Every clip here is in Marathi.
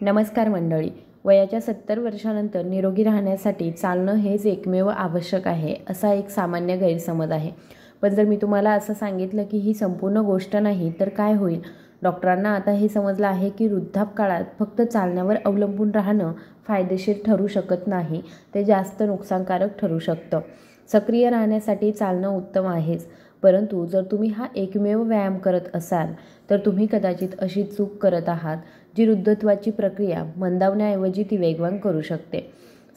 नमस्कार मंडळी. वयाच्या 70 वर्षानंतर निरोगी राहण्यासाठी चालणं हेच एकमेव आवश्यक आहे असा एक सामान्य गैरसमज आहे. पण जर मी तुम्हाला असं सांगितलं की ही संपूर्ण गोष्ट नाही तर काय होईल? डॉक्टरांना आता हे समजलं आहे की वृद्धापकाळात फक्त चालण्यावर अवलंबून राहणं फायदेशीर ठरू शकत नाही, ते जास्त नुकसानकारक ठरू शकतं. सक्रिय राहण्यासाठी चालणं उत्तम आहेच, परंतु जर तुम्ही हा एकमेव व्यायाम करत असाल तर तुम्ही कदाचित अशी चूक करत आहात जी वृद्धत्वाची प्रक्रिया मंदावण्याऐवजी ती वेगवान करू शकते.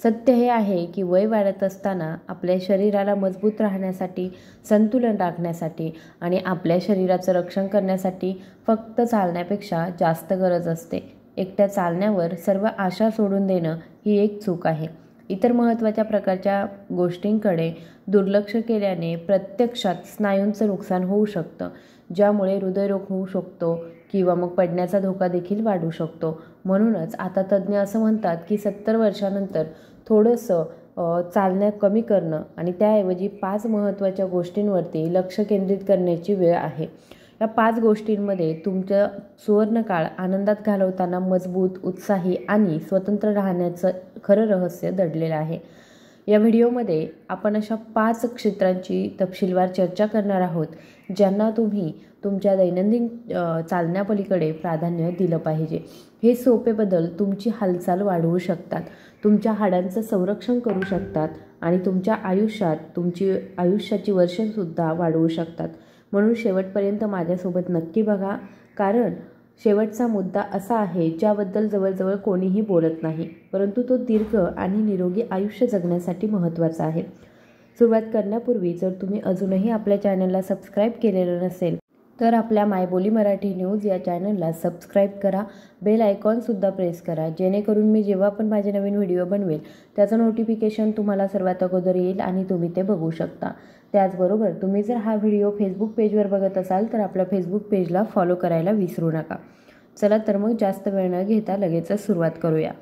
सत्य हे आहे की वय वाढत असताना आपल्या शरीराला मजबूत राहण्यासाठी, संतुलन राखण्यासाठी आणि आपल्या शरीराचं रक्षण करण्यासाठी फक्त चालण्यापेक्षा जास्त गरज असते. एकट्या चालण्यावर सर्व आशा सोडून देणं ही एक चूक आहे. इतर महत्त्वाच्या प्रकारच्या गोष्टींकडे दुर्लक्ष केल्याने प्रत्यक्षात स्नायूंचं नुकसान होऊ शकतं, ज्यामुळे हृदयरोग होऊ शकतो किंवा मग पडण्याचा धोका देखील वाढू शकतो. म्हणूनच आता तज्ज्ञ असं म्हणतात की 70 वर्षानंतर थोडंसं चालणं कमी करणं आणि त्याऐवजी 5 महत्त्वाच्या गोष्टींवरती लक्ष केंद्रित करण्याची वेळ आहे. या 5 गोष्टींमध्ये तुमचं सुवर्णकाळ आनंदात घालवताना मजबूत, उत्साही आणि स्वतंत्र राहण्याचं खरं रहस्य दडलेलं आहे. या व्हिडिओमध्ये आपण अशा 5 क्षेत्रांची तपशीलवार चर्चा करणार आहोत ज्यांना तुम्ही तुमच्या दैनंदिन चालण्यापलीकडे प्राधान्य दिलं पाहिजे. हे सोपे बदल तुमची हालचाल वाढवू शकतात, तुमच्या हाडांचं संरक्षण करू शकतात आणि तुमच्या आयुष्याची वर्षंसुद्धा वाढवू शकतात. म्हणून शेवटपर्यंत माझ्यासोबत नक्की बघा, कारण शेवटचा मुद्दा असा आहे ज्याबद्दल जवळजवळ कोणीही बोलत नाही, परंतु तो दीर्घ आणि निरोगी आयुष्य जगण्यासाठी महत्त्वाचा आहे. सुरुवात करण्यापूर्वी जर तुम्ही अजूनही आपल्या चॅनलला सबस्क्राईब केलेलं नसेल तर आपल्या मायबोली मराठी न्यूज या चॅनलला सबस्क्राईब करा, बेल आयकॉनसुद्धा प्रेस करा, जेणेकरून मी जेव्हा पण माझे नवीन व्हिडिओ बनवेल त्याचं नोटिफिकेशन तुम्हाला सर्वात अगोदर येईल आणि तुम्ही ते बघू शकता. त्याचबरोबर तुम्ही जर हा व्हिडिओ फेसबुक पेजवर बघत असाल तर आपल्या फेसबुक पेजला फॉलो करायला विसरू नका. चला तर मग जास्त वेळ न घेता लगेचच सुरुवात करूया.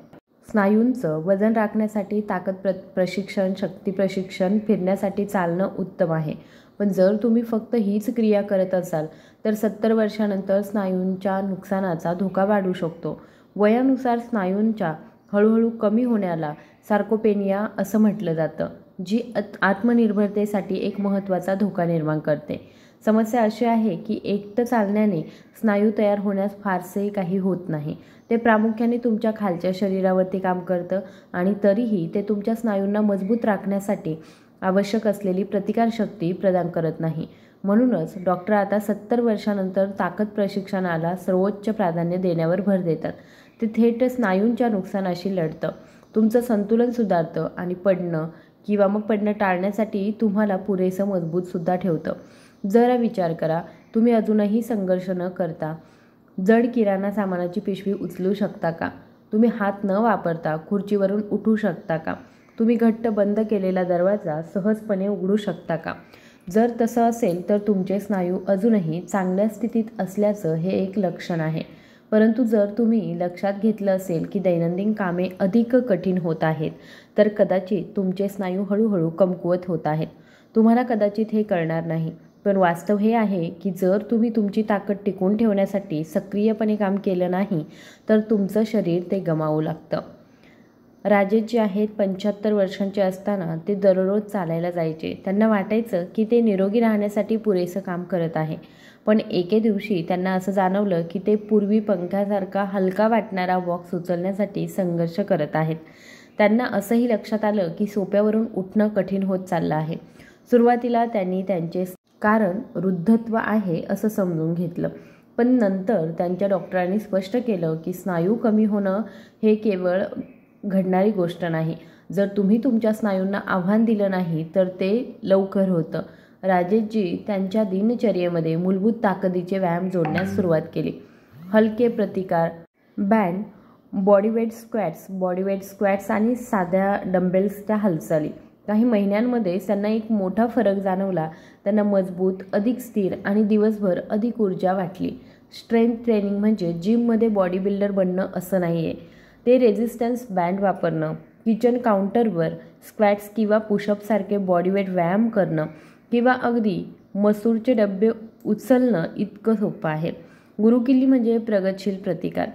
स्नायूंचं वजन राखण्यासाठी ताकद प्रशिक्षण, शक्ती प्रशिक्षण, फिरण्यासाठी चालणं उत्तम आहे. पण जर तुम्ही फक्त हीच क्रिया करत असाल तर 70 वर्षानंतर स्नायूंच्या नुकसानाचा धोका वाढू शकतो. वयानुसार स्नायूंच्या हळूहळू कमी होण्याला सार्कोपेनिया असं म्हटलं जातं, जी आत्मनिर्भरतेसाठी एक महत्त्वाचा धोका निर्माण करते. समस्या अशी आहे की एकटं चालण्याने स्नायू तयार होण्यास फारसे काही होत नाही. ते प्रामुख्याने तुमच्या खालच्या शरीरावरती काम करतं आणि तरीही ते तुमच्या स्नायूंना मजबूत राखण्यासाठी आवश्यक असलेली प्रतिकारशक्ती प्रदान करत नाही. म्हणूनच डॉक्टर आता 70 वर्षानंतर ताकद प्रशिक्षणाला सर्वोच्च प्राधान्य देण्यावर भर देतात. ते थेट स्नायूंच्या नुकसानाशी लढतं, तुमचं संतुलन सुधारतं आणि पडणं टाळण्यासाठी तुम्हाला पुरेसं मजबूतसुद्धा ठेवतं. जरा विचार करा, तुम्ही अजूनही संघर्ष न करता जड किराणा सामानाची पिशवी उचलू शकता का? तुम्ही हात न वापरता खुर्चीवरून उठू शकता का? तुम्ही घट्ट बंद केलेला दरवाजा सहजपणे उघडू शकता का? जर तसं असेल तर तुमचे स्नायू अजूनही चांगल्या स्थितीत असल्याचं हे एक लक्षण आहे. परंतु जर तुम्ही लक्षात घेतलं असेल की दैनंदिन कामे अधिक कठीण होत आहेत तर कदाचित तुमचे स्नायू हळूहळू कमकुवत होत आहेत. तुम्हाला कदाचित हे कळणार नाही, पण वास्तव हे आहे की जर तुम्ही तुमची ताकद टिकवून ठेवण्यासाठी सक्रियपणे काम केलं नाही तर तुमचं शरीर ते गमावू लागतं. राजेश जे आहेत 75 वर्षांचे असताना ते दररोज चालायला जायचे. त्यांना वाटायचं की ते निरोगी राहण्यासाठी पुरेसं काम करत आहे. पण एके दिवशी त्यांना असं जाणवलं की ते पूर्वी पंख्यासारखा हलका वाटणारा बॉक्स उचलण्यासाठी संघर्ष करत आहेत. त्यांना असंही लक्षात आलं की सोप्यावरून उठणं कठीण होत चाललं आहे. सुरुवातीला त्यांनी त्यांचे कारण वृद्धत्व आहे असं समजून घेतलं, पण नंतर त्यांच्या डॉक्टरांनी स्पष्ट केलं की स्नायू कमी होणं हे केवळ घडणारी गोष्ट नाही. जर तुम्ही तुमच्या स्नायूंना आव्हान दिलं नाही तर ते लवकर होतं. राजेशजी त्यांच्या दिनचर्येमध्ये मूलभूत ताकदीचे व्यायाम जोडण्यास सुरुवात केली. हलके प्रतिकार बँड, बॉडीवेट स्क्वॅट्स आणि साध्या डंबेल्सच्या हालचाली. काही महिन्यांमध्ये त्यांना एक मोठा फरक जाणवला. त्यांना मजबूत, अधिक स्थिर आणि दिवसभर अधिक ऊर्जा वाटली. स्ट्रेंथ ट्रेनिंग म्हणजे जिममध्ये बॉडी बिल्डर बनणं असं नाही आहे. ते रेझिस्टन्स बँड वापरणं, किचन काउंटरवर स्क्वॅट्स किंवा पुशअपसारखे बॉडीवेट व्यायाम करणं किंवा अगदी मसूरचे डबे उचलणं इतकं सोपं आहे. गुरुकिल्ली म्हणजे प्रगतशील प्रतिकार.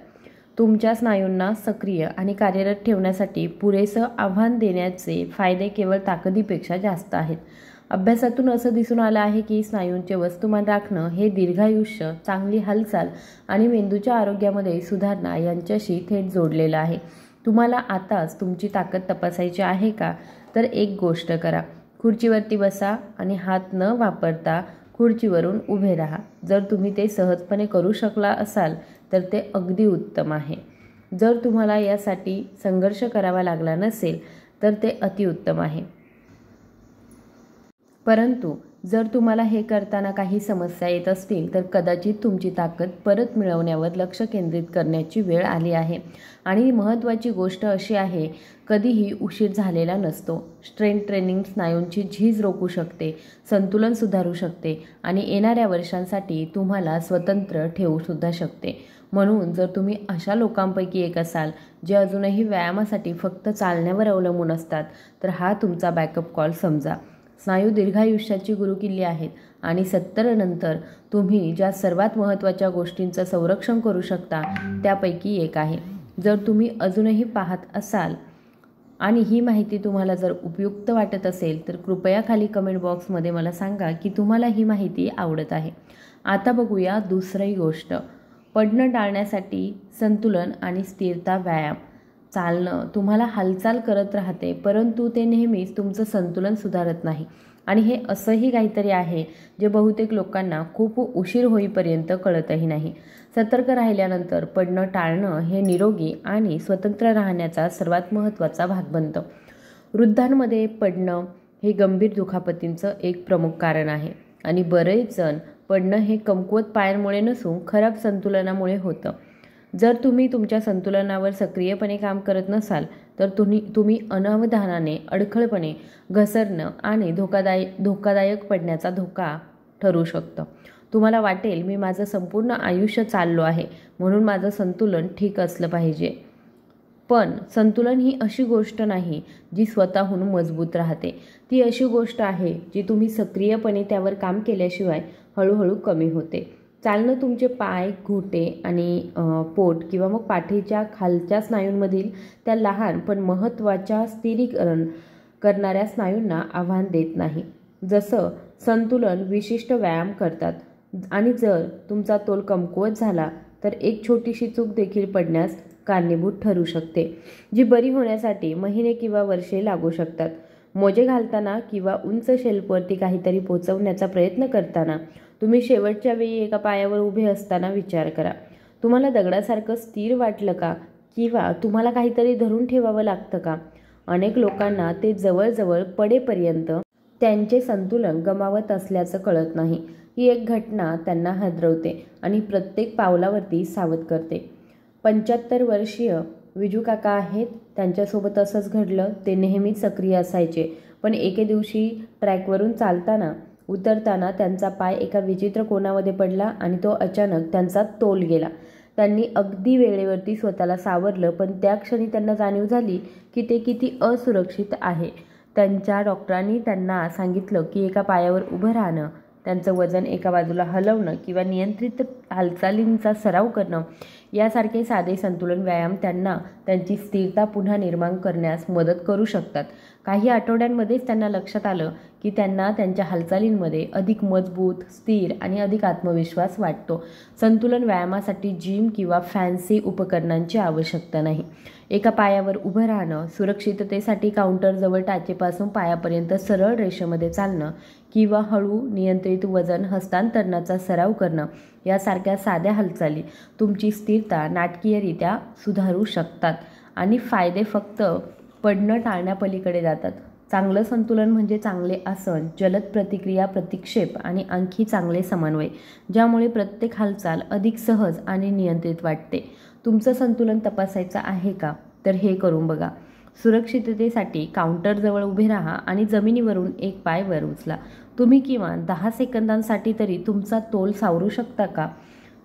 तुमच्या स्नायूंना सक्रिय आणि कार्यरत ठेवण्यासाठी पुरेसं आव्हान देण्याचे फायदे केवळ ताकदीपेक्षा जास्त आहेत. अभ्यासातून असं दिसून आलं आहे की स्नायूंचे वस्तुमान राखणं हे दीर्घायुष्य, चांगली हालचाल आणि मेंदूच्या आरोग्यामध्ये सुधारणा यांच्याशी थेट जोडलेलं आहे. तुम्हाला आताच तुमची ताकद तपासायची आहे का? तर एक गोष्ट करा. खुर्चीवरती बसा आणि हात न वापरता खुर्चीवरून उभे राहा. जर तुम्ही ते सहजपणे करू शकला असाल तर ते अगदी उत्तम आहे. जर तुम्हाला यासाठी संघर्ष करावा लागला नसेल तर ते अतिउत्तम आहे. परंतु जर तुम्हाला हे करताना काही समस्या येत असतील तर कदाचित तुमची ताकद परत मिळवण्यावर लक्ष केंद्रित करण्याची वेळ आली आहे. आणि महत्त्वाची गोष्ट अशी आहे, कधीही उशीर झालेला नसतो. स्ट्रेंथ ट्रेनिंग स्नायूंची झीज रोखू शकते, संतुलन सुधारू शकते आणि येणाऱ्या वर्षांसाठी तुम्हाला स्वतंत्र ठेवूसुद्धा शकते. म्हणून जर तुम्ही अशा लोकांपैकी एक असाल जे अजूनही व्यायामासाठी फक्त चालण्यावर अवलंबून असतात तर हा तुमचा बॅकअप कॉल समजा. स्नायू दीर्घायुष्याची गुरुकिल्ली आहेत आणि 70 नंतर तुम्ही ज्या सर्वात महत्त्वाच्या गोष्टींचं संरक्षण करू शकता त्यापैकी एक आहे. जर तुम्ही अजूनही पाहत असाल आणि ही माहिती तुम्हाला जर उपयुक्त वाटत असेल तर कृपया खाली कमेंट बॉक्समध्ये मला सांगा की तुम्हाला ही माहिती आवडत आहे. आता बघूया दुसरी गोष्ट. पडणं टाळण्यासाठी संतुलन आणि स्थिरता व्यायाम. चालणं तुम्हाला हालचाल करत राहते परंतु ते नेहमीच तुमचं संतुलन सुधारत नाही. आणि हे असंही काहीतरी आहे जे बहुतेक लोकांना खूप उशीर होईपर्यंत कळतही नाही. सतर्क राहिल्यानंतर पडणं टाळणं हे निरोगी आणि स्वतंत्र राहण्याचा सर्वात महत्त्वाचा भाग बनतं. वृद्धांमध्ये पडणं हे गंभीर दुखापतींचं एक प्रमुख कारण आहे आणि बरेच जण पडणं हे कमकुवत पायांमुळे नसून खराब संतुलनामुळे होतं. जर तुम्ही तुमच्या संतुलनावर सक्रियपणे काम करत नसाल तर तुम्ही अनवधानाने, अडखळपणे घसरणं आणि धोकादायक पडण्याचा धोका ठरू शकतं. तुम्हाला वाटेल मी माझं संपूर्ण आयुष्य चाललो आहे म्हणून माझं संतुलन ठीक असलं पाहिजे. पण संतुलन ही अशी गोष्ट नाही जी स्वतःहून मजबूत राहते. ती अशी गोष्ट आहे जी तुम्ही सक्रियपणे त्यावर काम केल्याशिवाय हळूहळू कमी होते. चालणं तुमचे पाय, घोटे आणि पोट किंवा मग पाठीच्या खालच्या स्नायूंमधील त्या लहान पण महत्त्वाच्या स्थिरीकरण करणाऱ्या स्नायूंना आव्हान देत नाही. जसं संतुलन विशिष्ट व्यायाम करतात आणि जर तुमचा तोल कमकुवत झाला तर एक छोटीशी चूक देखील पडण्यास कारणीभूत ठरू शकते, जी बरी होण्यासाठी महिने किंवा वर्षे लागू शकतात. मोजे घालताना किंवा उंच शेल्फवरती काहीतरी पोहोचवण्याचा प्रयत्न करताना तुम्ही शेवटच्या वेळी एका पायावर उभे असताना विचार करा. तुम्हाला दगडासारखं स्थिर वाटलं का? किंवा तुम्हाला काहीतरी धरून ठेवावं लागतं का? अनेक लोकांना ते जवळजवळ पडेपर्यंत त्यांचे संतुलन गमावत असल्याचं कळत नाही. ही एक घटना त्यांना हादरवते आणि प्रत्येक पावलावरती सावध करते. 75 वर्षीय विजू काका आहेत. त्यांच्यासोबत असंच घडलं. ते नेहमीच सक्रिय असायचे पण एके दिवशी ट्रॅकवरून चालताना उतरताना त्यांचा पाय एका विचित्र कोणामध्ये पडला आणि तो अचानक त्यांचा तोल गेला. त्यांनी अगदी वेळेवरती स्वतःला सावरलं पण त्या क्षणी त्यांना जाणीव झाली की ते किती असुरक्षित आहे. त्यांच्या डॉक्टरांनी त्यांना सांगितलं की एका पायावर उभं राहणं, त्यांचं वजन एका बाजूला हलवणं किंवा नियंत्रित हालचालींचा सराव करणं यासारखे साधे संतुलन व्यायाम त्यांना त्यांची स्थिरता पुन्हा निर्माण करण्यास मदत करू शकतात. काही आठवड्यांमध्येच त्यांना लक्षात आलं की त्यांना त्यांच्या हालचालींमध्ये अधिक मजबूत, स्थिर आणि अधिक आत्मविश्वास वाटतो. संतुलन व्यायामासाठी जिम किंवा फॅन्सी उपकरणांची आवश्यकता नाही. एका पायावर उभं राहणं, सुरक्षिततेसाठी काउंटरजवळ टाचेपासून पायापर्यंत सरळ रेषेमध्ये चालणं किंवा हळू नियंत्रित वजन हस्तांतरणाचा सराव करणं यासारख्या साध्या हालचाली तुमची स्थिरता नाटकीयरित्या सुधारू शकतात. आणि फायदे फक्त पडणं टाळण्यापलीकडे जातात. चांगलं संतुलन म्हणजे चांगले आसन, जलद प्रतिक्रिया, प्रतिक्षेप आणि आणखी चांगले समन्वय, ज्यामुळे प्रत्येक हालचाल अधिक सहज आणि नियंत्रित वाटते. तुमचं संतुलन तपासायचं आहे का? तर हे करून बघा. सुरक्षिततेसाठी काउंटरजवळ उभे राहा आणि जमिनीवरून एक पाय वर उचला. तुम्ही किमान 10 सेकंदांसाठी तरी तुमचा तोल सावरू शकता का?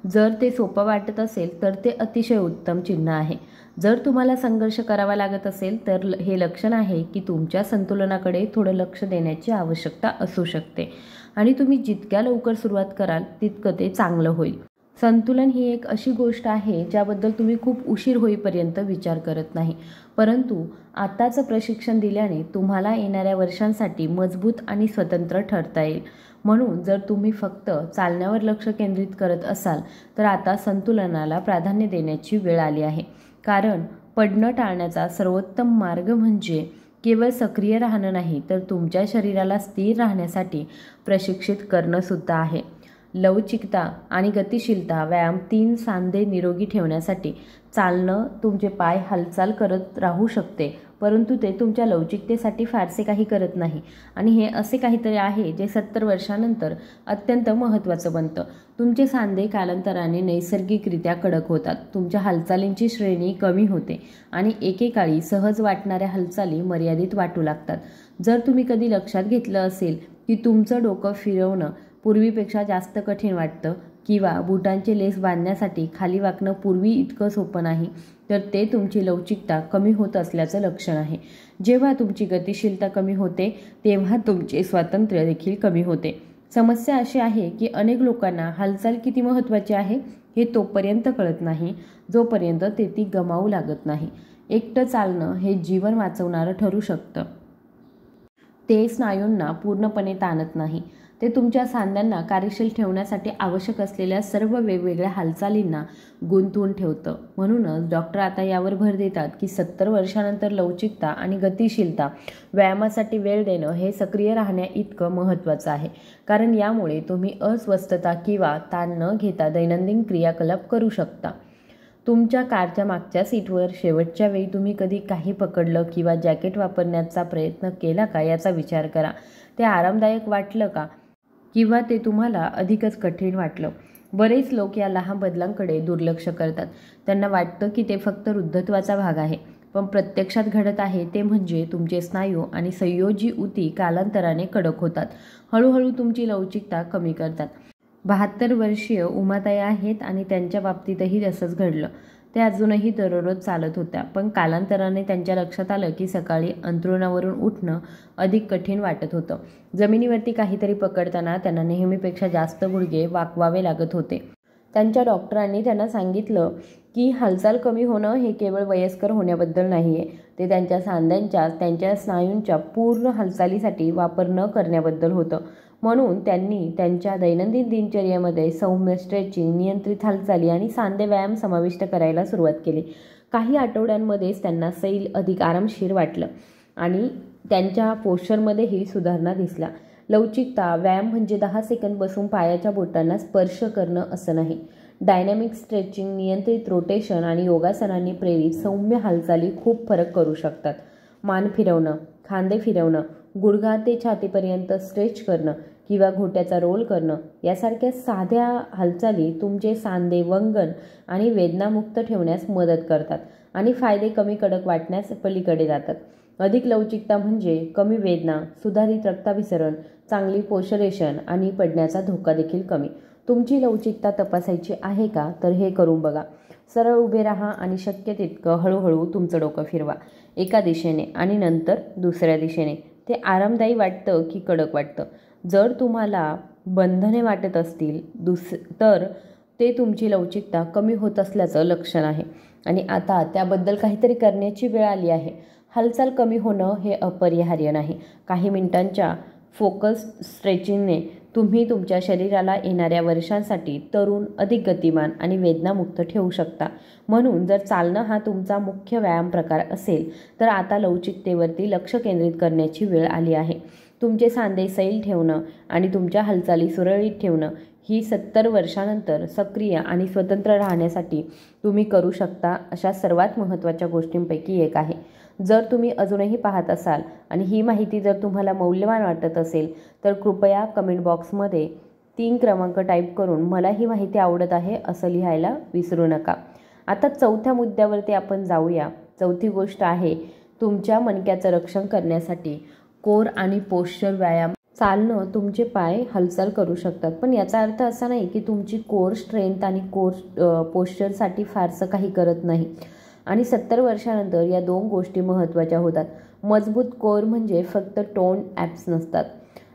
जर ते सोपं वाटत असेल तर ते अतिशय उत्तम चिन्ह आहे. जर तुम्हाला संघर्ष करावा लागत असेल तर हे लक्षण आहे की तुमच्या संतुलनाकडे थोडं लक्ष देण्याची आवश्यकता असू शकते आणि तुम्ही जितक्या लवकर सुरुवात कराल तितकं ते चांगलं होईल. संतुलन ही एक अशी गोष्ट आहे ज्याबद्दल तुम्ही खूप उशीर होईपर्यंत विचार करत नाही, परंतु आताचं प्रशिक्षण दिल्याने तुम्हाला येणाऱ्या वर्षांसाठी मजबूत आणि स्वतंत्र ठरता येईल. म्हणून जर तुम्ही फक्त चालण्यावर लक्ष केंद्रित करत असाल तर आता संतुलनाला प्राधान्य देण्याची वेळ आली आहे. कारण पडणं टाळण्याचा सर्वोत्तम मार्ग म्हणजे केवळ सक्रिय राहणं नाही, तर तुमच्या शरीराला स्थिर राहण्यासाठी प्रशिक्षित करणंसुद्धा आहे. लवचिकता आणि गतिशीलता व्यायाम 3 सांधे निरोगी ठेवण्यासाठी. चालणं तुमचे पाय हालचाल करत राहू शकते, परंतु ते तुमच्या लवचिकतेसाठी फारसे काही करत नाही. आणि हे असे काहीतरी आहे जे 70 वर्षानंतर अत्यंत महत्त्वाचं बनतं. तुमचे सांधे कालांतराने नैसर्गिकरित्या कडक होतात, तुमच्या हालचालींची श्रेणी कमी होते आणि एकेकाळी सहज वाटणाऱ्या हालचाली मर्यादित वाटू लागतात. जर तुम्ही कधी लक्षात घेतलं असेल की तुमचं डोकं फिरवणं पूर्वीपेक्षा जास्त कठीण वाटतं किंवा बुटांचे लेस बांधण्यासाठी खाली वाकणं पूर्वी इतकं सोपं नाही, तर ते तुमची लवचिकता कमी होत असल्याचं लक्षण आहे. जेव्हा तुमची गतिशीलता कमी होते तेव्हा तुमचे स्वातंत्र्य देखील कमी होते. समस्या अशी आहे की अनेक लोकांना हालचाल किती महत्त्वाची आहे हे तोपर्यंत कळत नाही जोपर्यंत ते ती गमावू लागत नाही. एकटं चालणं हे जीवन वाचवणारं ठरू शकतं. ते स्नायूंना पूर्णपणे ताणत नाही, ते तुमच्या सांध्यांना कार्यशील ठेवण्यासाठी आवश्यक असलेल्या सर्व वेगवेगळ्या हालचालींना गुंतवून ठेवतं. म्हणूनच डॉक्टर आता यावर भर देतात की 70 वर्षानंतर लवचिकता आणि गतिशीलता व्यायामासाठी वेळ देणं हे सक्रिय राहण्या इतकं महत्त्वाचं आहे. कारण यामुळे तुम्ही अस्वस्थता किंवा ताण न घेता दैनंदिन क्रियाकलाप करू शकता. तुमच्या कारच्या मागच्या सीटवर शेवटच्या वेळी तुम्ही कधी काही पकडलं किंवा जॅकेट वापरण्याचा प्रयत्न केला का याचा विचार करा. ते आरामदायक वाटलं का किंवा ते तुम्हाला अधिकच कठीण वाटलं? बरेच लोक या लहान बदलांकडे दुर्लक्ष करतात. त्यांना वाटतं की ते फक्त वृद्धत्वाचा भाग आहे, पण प्रत्यक्षात घडत आहे ते म्हणजे तुमचे स्नायू आणि संयोजी ऊती कालांतराने कडक होतात, हळूहळू तुमची लवचिकता कमी करतात. 72 वर्षीय उमाताई आहेत आणि त्यांच्या बाबतीतही तसंच घडलं. ते अजूनही दररोज चालत होत्या, पण कालांतराने त्यांच्या लक्षात आलं की सकाळी अंथरुणावरून उठणं अधिक कठीण वाटत होतं. जमिनीवरती काहीतरी पकडताना त्यांना नेहमीपेक्षा जास्त गुडघे वाकवावे लागत होते. त्यांच्या डॉक्टरांनी त्यांना सांगितलं की हालचाल कमी होणं हे केवळ वयस्कर होण्याबद्दल नाही आहे, ते त्यांच्या सांध्यांच्या त्यांच्या स्नायूंच्या पूर्ण हालचालीसाठी वापर न करण्याबद्दल होतं. म्हणून त्यांनी त्यांच्या दैनंदिन दिनचर्येमध्ये सौम्य स्ट्रेचिंग, नियंत्रित हालचाली आणि सांधे व्यायाम समाविष्ट करायला सुरुवात केली. काही आठवड्यांमध्येच त्यांना सैल अधिक आरामशीर वाटलं आणि त्यांच्या पोश्चरमध्येही सुधारणा दिसल्या. लवचिकता व्यायाम म्हणजे 10 सेकंद बसून पायाच्या बोटांना स्पर्श करणं असं नाही. डायनॅमिक स्ट्रेचिंग, नियंत्रित रोटेशन आणि योगासनांनी प्रेरित सौम्य हालचाली खूप फरक करू शकतात. मान फिरवणं, खांदे फिरवणं, गुडघा ते छातीपर्यंत स्ट्रेच करणं किंवा घोट्याचा रोल करणं यासारख्या साध्या हालचाली तुमचे सांधे वंगण आणि वेदनामुक्त ठेवण्यास मदत करतात आणि फायदे कमी कडक वाटण्यास पलीकडे जातात. अधिक लवचिकता म्हणजे कमी वेदना, सुधारित रक्ताभिसरण, चांगली पोश्चरेशन आणि पडण्याचा धोका देखील कमी. तुमची लवचिकता तपासायची आहे का? तर हे करून बघा. सरळ उभे राहा आणि शक्य तितकं हळूहळू तुमचं डोकं फिरवा, एका दिशेने आणि नंतर दुसऱ्या दिशेने. ते आरामदायी वाटतं की कडक वाटतं? जर तुम्हाला बंधने वाटत असतील तर ते तुमची लवचिकता कमी होत असल्याचं लक्षण आहे आणि आता त्याबद्दल काहीतरी करण्याची वेळ आली आहे. हालचाल कमी होणं हे अपरिहार्य नाही. काही मिनिटांच्या फोकस स्ट्रेचिंगने तुम्ही तुमच्या शरीराला येणाऱ्या वर्षांसाठी तरुण, अधिक गतिमान आणि वेदनामुक्त ठेवू शकता. म्हणून जर चालणं हा तुमचा मुख्य व्यायाम प्रकार असेल तर आता लवचिकतेवरती लक्ष केंद्रित करण्याची वेळ आली आहे. तुमचे सांधे सैल ठेवणं आणि तुमच्या हालचाली सुरळीत ठेवणं ही 70 वर्षानंतर सक्रिय आणि स्वतंत्र राहण्यासाठी तुम्ही करू शकता अशा सर्वात महत्त्वाच्या गोष्टींपैकी एक आहे. जर तुम्ही अजूनही पाहत असाल आणि ही माहिती जर तुम्हाला मौल्यवान वाटत असेल तर कृपया कमेंट बॉक्समध्ये 3 क्रमांक टाईप करून मला ही माहिती आवडत आहे असं लिहायला विसरू नका. आता चौथ्या मुद्द्यावरती आपण जाऊया. चौथी गोष्ट आहे तुमच्या मणक्याचं रक्षण करण्यासाठी कोर आणि पोश्चर व्यायाम. चालणं तुमचे पाय हालचाल करू शकतात, पण याचा अर्थ असा नाही की तुमची कोर स्ट्रेंथ आणि कोर पोश्चरसाठी फारसं काही करत नाही. आणि 70 वर्षानंतर या 2 गोष्टी महत्त्वाच्या होतात. मजबूत कोर म्हणजे फक्त टोन ॲप्स नसतात.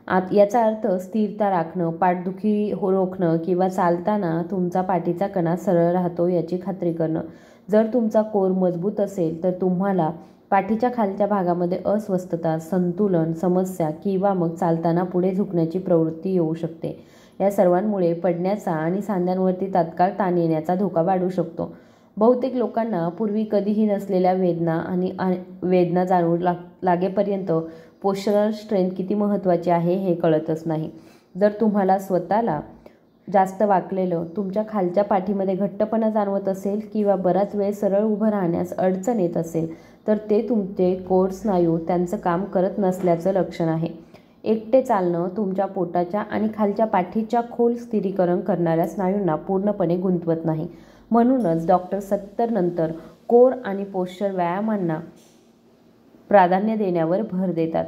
याचा अर्थ स्थिरता राखणं, पाठदुखी रोखणं किंवा चालताना तुमचा पाठीचा कणा सरळ राहतो याची खात्री करणं. जर तुमचा कोर मजबूत असेल तर तुम्हाला पाठीच्या खालच्या भागामध्ये अस्वस्थता, संतुलन समस्या किंवा मग चालताना पुढे झुकण्याची प्रवृत्ती येऊ शकते. या सर्वांमुळे पडण्याचा आणि सांध्यांवरती तात्काळ ताण येण्याचा धोका वाढू शकतो. बहुतेक लोकांना पूर्वी कधीही नसलेल्या वेदना जाणवू लागेपर्यंत पोस्चरल स्ट्रेंथ किती महत्त्वाची आहे हे कळतच नाही. जर तुम्हाला स्वतःला जास्त वाकलेलं, तुमच्या खालच्या पाठीमध्ये घट्टपणा जाणवत असेल किंवा बराच वेळ सरळ उभं राहण्यास अडचण येत असेल तर ते तुमचे कोर स्नायू त्यांचं काम करत नसल्याचं लक्षण आहे. एकटे चालणं तुमच्या पोटाच्या आणि खालच्या पाठीच्या खोल स्थिरीकरण करणाऱ्या स्नायूंना पूर्णपणे गुंतवत नाही. म्हणूनच डॉक्टर 70 नंतर कोर आणि पोश्चर व्यायामांना प्राधान्य देण्यावर भर देतात.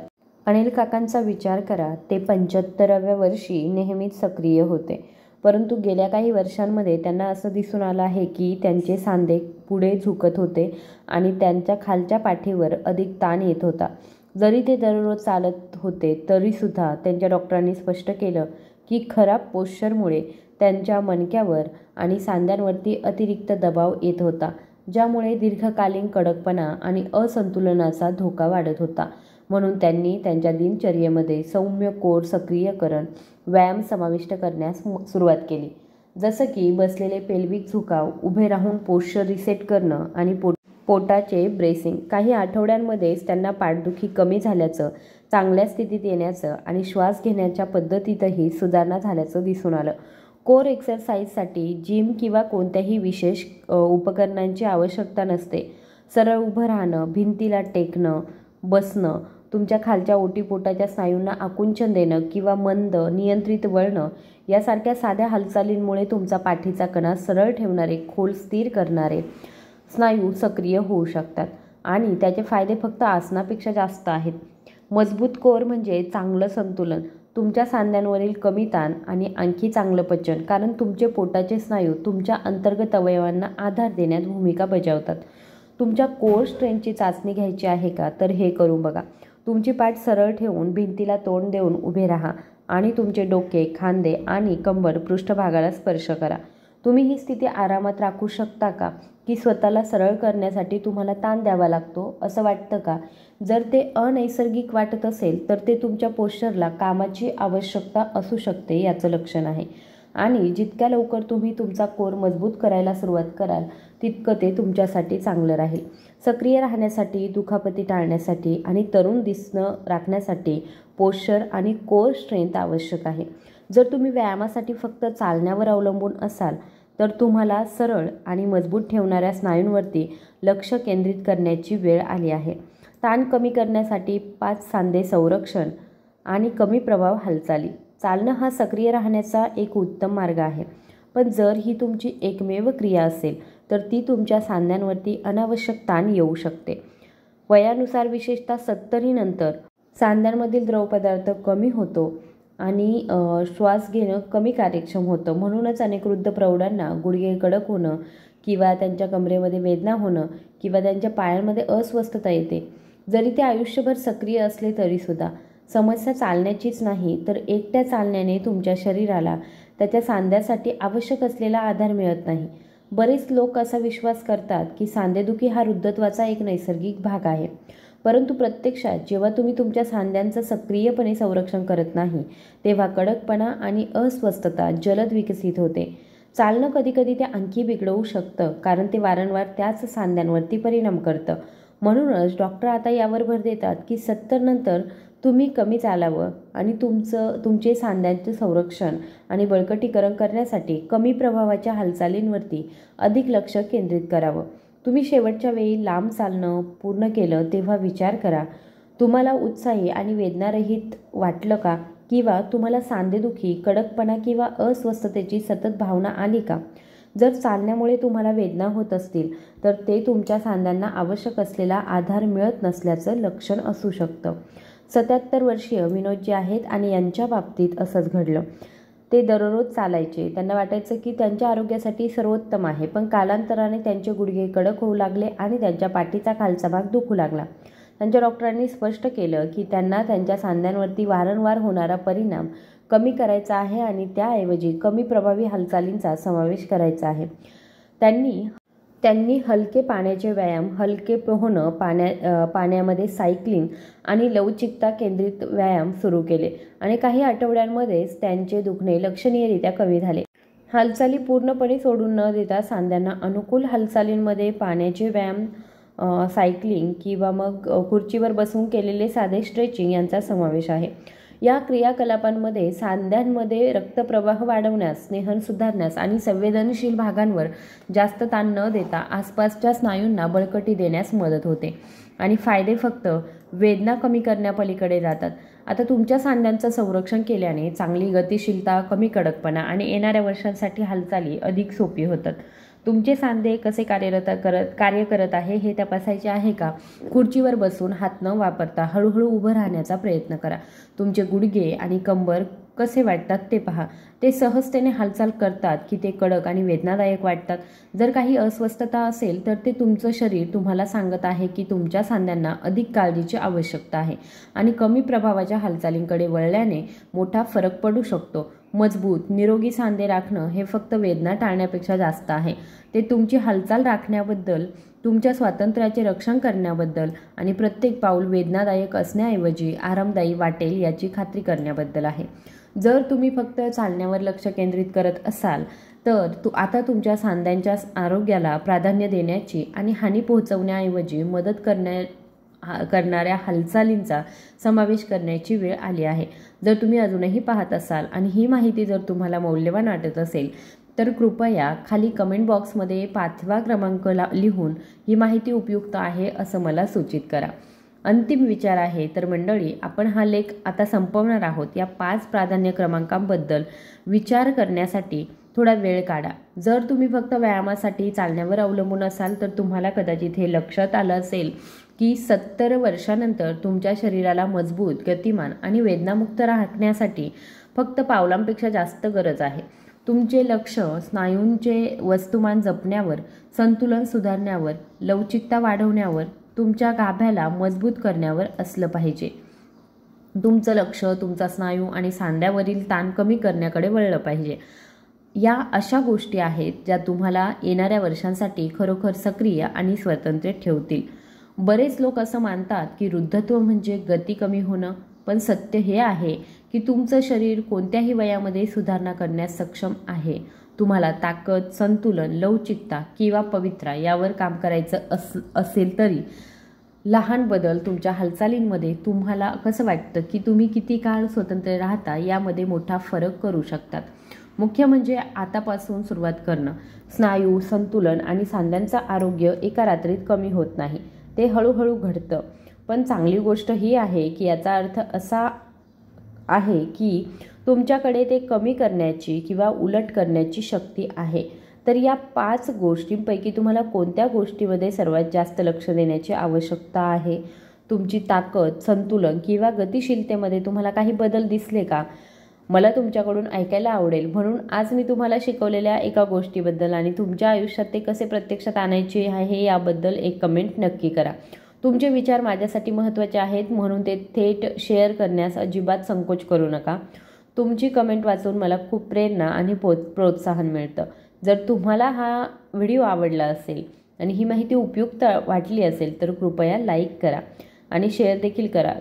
अनिल काकांचा विचार करा. ते 75व्या वर्षी नेहमीच सक्रिय होते, परंतु गेल्या काही वर्षांमध्ये त्यांना असं दिसून आलं आहे की त्यांचे सांधे पुढे झुकत होते आणि त्यांच्या खालच्या पाठीवर अधिक ताण येत होता. जरी ते दररोज चालत होते तरीसुद्धा त्यांच्या डॉक्टरांनी स्पष्ट केलं की खराब पोश्चरमुळे त्यांच्या मणक्यावर आणि सांध्यांवरती अतिरिक्त दबाव येत होता, ज्यामुळे दीर्घकालीन कडकपणा आणि असंतुलनाचा धोका वाढत होता. म्हणून त्यांनी त्यांच्या दिनचर्येमध्ये सौम्य कोर सक्रियकरण व्यायाम समाविष्ट करण्यास सुरुवात केली, जसं की बसलेले पेल्विक झुकाव, उभे राहून पोश्चर रिसेट करणं आणि पोटाचे ब्रेसिंग. काही आठवड्यांमध्येच त्यांना पाठदुखी कमी झाल्याचं, चांगल्या स्थितीत येण्याचं आणि श्वास घेण्याच्या पद्धतीतही सुधारणा झाल्याचं दिसून आलं. कोर एक्सरसाइजसाठी जिम किंवा कोणत्याही विशेष उपकरणांची आवश्यकता नसते. सरळ उभं राहणं, भिंतीला टेकणं, बसणं, तुमच्या खालच्या ओटीपोटाच्या स्नायूंना आकुंचन देणं किंवा मंद नियंत्रित वळणं यासारख्या साध्या हालचालींमुळे तुमचा पाठीचा कणा सरळ ठेवणारे, खोल स्थिर करणारे स्नायू सक्रिय होऊ शकतात आणि त्याचे फायदे फक्त आसनापेक्षा जास्त आहेत. मजबूत कोर म्हणजे चांगलं संतुलन, तुमच्या सांध्यांवरील कमी ताण आणि आणखी चांगलं पचन, कारण तुमचे पोटाचे स्नायू तुमच्या अंतर्गत अवयवांना आधार देण्यात भूमिका बजावतात. तुमच्या कोर स्ट्रेंथची चाचणी घ्यायची आहे का, तर हे करून बघा. तुमची पाठ सरळ ठेवून भिंतीला तोंड देऊन उभे राहा आणि तुमचे डोके, खांदे आणि कंबर पृष्ठभागाला स्पर्श करा. तुम्ही ही स्थिती आरामात राखू शकता का, की स्वतःला सरळ करण्यासाठी तुम्हाला ताण द्यावा लागतो असं वाटतं का? जर ते अनैसर्गिक वाटत असेल तर ते तुमच्या पोश्चरला कामाची आवश्यकता असू शकते याचं लक्षण आहे. आणि जितक्या लवकर तुम्ही तुमचा कोर मजबूत करायला सुरुवात कराल तितकं ते तुमच्यासाठी चांगलं राहील. सक्रिय राहण्यासाठी, दुखापती टाळण्यासाठी आणि तरुण दिसणं राखण्यासाठी पोश्चर आणि कोर स्ट्रेंथ आवश्यक आहे. जर तुम्ही व्यायामासाठी फक्त चालण्यावर अवलंबून असाल तर तुम्हाला सरळ आणि मजबूत ठेवणाऱ्या स्नायूंवरती लक्ष केंद्रित करण्याची वेळ आली आहे. ताण कमी करण्यासाठी 5 सांधे संरक्षण आणि कमी प्रभाव हालचाली. चालणं हा सक्रिय राहण्याचा एक उत्तम मार्ग आहे, पण जर ही तुमची एकमेव क्रिया असेल तर ती तुमच्या सांध्यांवरती अनावश्यक ताण येऊ शकते. वयानुसार विशेषतः 70 नंतर सांध्यांमधील द्रवपदार्थ कमी होतो आणि श्वास घेणं कमी कार्यक्षम होतं. म्हणूनच अनेक वृद्ध प्रौढांना गुडघे कडक होणं किंवा त्यांच्या कमरेमध्ये वेदना होणं किंवा त्यांच्या पायांमध्ये अस्वस्थता येते. जरी ते आयुष्यभर सक्रिय असले तरीसुद्धा समस्या चालण्याचीच नाही तर एकट्या चालण्याने तुमच्या शरीराला त्याच्या सांध्यासाठी आवश्यक असलेला आधार मिळत नाही. बरेच लोक असा विश्वास करतात की सांधेदुखी हा वृद्धत्वाचा एक नैसर्गिक भाग आहे, परंतु प्रत्यक्षात जेव्हा तुम्ही तुमच्या सांध्यांचं सक्रियपणे संरक्षण करत नाही तेव्हा कडकपणा आणि अस्वस्थता जलद विकसित होते. चालणं कधीकधी ते आणखी बिघडवू शकतं, कारण ते वारंवार त्याच सांध्यांवरती परिणाम करतं. म्हणूनच डॉक्टर आता यावर भर देतात की 70 नंतर तुम्ही कमी चालावं आणि तुमचे सांध्यांचे संरक्षण आणि बळकटीकरण करण्यासाठी कमी प्रभावाच्या हालचालींवरती अधिक लक्ष केंद्रित करावं. तुम्ही शेवटच्या वेळी लांब चालणं पूर्ण केलं तेव्हा विचार करा, तुम्हाला उत्साही आणि वेदनारहित वाटलं का, किंवा तुम्हाला सांधेदुखी, कडकपणा किंवा अस्वस्थतेची सतत भावना आली का? जर चालण्यामुळे तुम्हाला वेदना होत असतील तर ते तुमच्या सांध्यांना आवश्यक असलेला आधार मिळत नसल्याचं लक्षण असू शकतं. 77 वर्षीय विनोदजी आहेत आणि यांच्या बाबतीत असंच घडलं. ते दररोज चालायचे. त्यांना वाटायचं की त्यांच्या आरोग्यासाठी सर्वोत्तम आहे, पण कालांतराने त्यांचे गुडघे कडक होऊ लागले आणि त्यांच्या पाठीचा खालचा भाग दुखू लागला. त्यांच्या डॉक्टरांनी स्पष्ट केलं की त्यांना त्यांच्या सांध्यांवरती वारंवार होणारा परिणाम कमी करायचा आहे आणि त्याऐवजी कमी प्रभावी हालचालींचा समावेश करायचा आहे. त्यांनी हलके पाण्याचे व्यायाम, हलके पोहणं, पाण्यामध्ये सायकलिंग आणि लवचिकता केंद्रित व्यायाम सुरू केले आणि काही आठवड्यांमध्येच त्यांचे दुखणे लक्षणीयरित्या कमी झाले. हालचाली पूर्णपणे सोडून न देता सांध्यांना अनुकूल हालचालींमध्ये पाण्याचे व्यायाम, सायकलिंग किंवा मग खुर्चीवर बसून केलेले साधे स्ट्रेचिंग यांचा समावेश आहे. या क्रियाकलापांमध्ये सांध्यांमध्ये रक्तप्रवाह वाढवण्यास, स्नेहन सुधारण्यास आणि संवेदनशील भागांवर जास्त ताण न देता आसपासच्या स्नायूंना बळकटी देण्यास मदत होते आणि फायदे फक्त वेदना कमी करण्यापलीकडे जातात. आता तुमच्या सांध्यांचं संरक्षण केल्याने चांगली गतिशीलता, कमी कडकपणा आणि येणाऱ्या वर्षांसाठी हालचाली अधिक सोपी होतात. तुमचे सांधे कसे कार्य करत आहे हे तपासायचे आहे का? खुर्चीवर बसून हात न वापरता हळूहळू उभं राहण्याचा प्रयत्न करा. तुमचे गुडघे आणि कंबर कसे वाटतात ते पहा. ते सहजतेने हालचाल करतात की ते कडक आणि वेदनादायक वाटतात? जर काही अस्वस्थता असेल तर ते तुमचं शरीर तुम्हाला सांगत आहे की तुमच्या सांध्यांना अधिक काळजीची आवश्यकता आहे आणि कमी प्रभावाच्या हालचालींकडे वळल्याने मोठा फरक पडू शकतो. मजबूत, निरोगी सांधे राखणं हे फक्त वेदना टाळण्यापेक्षा जास्त आहे. ते तुमची हालचाल राखण्याबद्दल, तुमच्या स्वातंत्र्याचे रक्षण करण्याबद्दल आणि प्रत्येक पाऊल वेदनादायक असण्याऐवजी आरामदायी वाटेल याची खात्री करण्याबद्दल आहे. जर तुम्ही फक्त चालण्यावर लक्ष केंद्रित करत असाल तर आता तुमच्या सांध्यांच्या आरोग्याला प्राधान्य देण्याची आणि हानी पोहोचवण्याऐवजी मदत करणाऱ्या हालचालींचा समावेश करण्याची वेळ आली आहे. जर तुम्ही अजूनही पाहत असाल आणि ही माहिती जर तुम्हाला मौल्यवान वाटत असेल तर कृपया खाली कमेंट बॉक्समध्ये 5वा क्रमांक लिहून ही माहिती उपयुक्त आहे असं मला सूचित करा. अंतिम विचार आहे तर मंडळी, आपण हा लेख आता संपवणार आहोत. या 5 प्राधान्य क्रमांकांबद्दल विचार करण्यासाठी थोडा वेळ काढा. जर तुम्ही फक्त व्यायामासाठी चालण्यावर अवलंबून असाल तर तुम्हाला कदाचित हे लक्षात आलं असेल की 70 वर्षानंतर तुमच्या शरीराला मजबूत, गतिमान आणि वेदनामुक्त राखण्यासाठी फक्त पावलांपेक्षा जास्त गरज आहे. तुमचे लक्ष स्नायूंचे वस्तुमान जपण्यावर, संतुलन सुधारण्यावर, लवचिकता वाढवण्यावर, तुमच्या गाभ्याला मजबूत करण्यावर असलं पाहिजे. तुमचं लक्ष तुमचा स्नायू आणि सांध्यावरील ताण कमी करण्याकडे वळलं पाहिजे. या अशा गोष्टी आहेत ज्या तुम्हाला येणाऱ्या वर्षांसाठी खरोखर सक्रिय आणि स्वतंत्र ठेवतील. बरेच लोक असं मानतात की वृद्धत्व म्हणजे गती कमी होणं, पण सत्य हे आहे की तुमचं शरीर कोणत्याही वयामध्ये सुधारणा करण्यास सक्षम आहे. तुम्हाला ताकद, संतुलन, लवचिकता किंवा पवित्रा यावर काम करायचं असेल तरी लहान बदल तुमच्या हालचालींमध्ये तुम्हाला कसं वाटतं की तुम्ही किती काळ स्वतंत्र राहता यामध्ये मोठा फरक करू शकतात. मुख्य म्हणजे आतापासून सुरुवात करणं. स्नायू, संतुलन आणि सांध्यांचं आरोग्य एका रात्रीत कमी होत नाही, ते हळूहळू घडतं. पण चांगली गोष्ट ही आहे की याचा अर्थ असा आहे की तुमच्याकडे ते कमी करण्याची किंवा उलट करण्याची शक्ती आहे. तर या 5 गोष्टींपैकी तुम्हाला कोणत्या गोष्टीमध्ये सर्वात जास्त लक्ष देण्याची आवश्यकता आहे? तुमची ताकद, संतुलन किंवा गतिशीलतेमध्ये तुम्हाला काही बदल दिसले का? मला तुमच्याकडून ऐकायला आवडेल. म्हणून आज मी तुम्हाला शिकवलेल्या एका गोष्टीबद्दल आणि तुमच्या आयुष्यात ते कसे प्रत्यक्षात आणायचे आहे याबद्दल एक कमेंट नक्की करा. तुमचे विचार माझ्यासाठी महत्त्वाचे आहेत, म्हणून ते थेट शेअर करण्यास अजिबात संकोच करू नका. तुमची कमेंट वाचून मला खूप प्रेरणा आणि प्रोत्साहन मिळतं. जर तुम्हाला हा व्हिडिओ आवडला असेल आणि ही माहिती उपयुक्त वाटली असेल तर कृपया लाईक करा आणि शेअर देखील करा.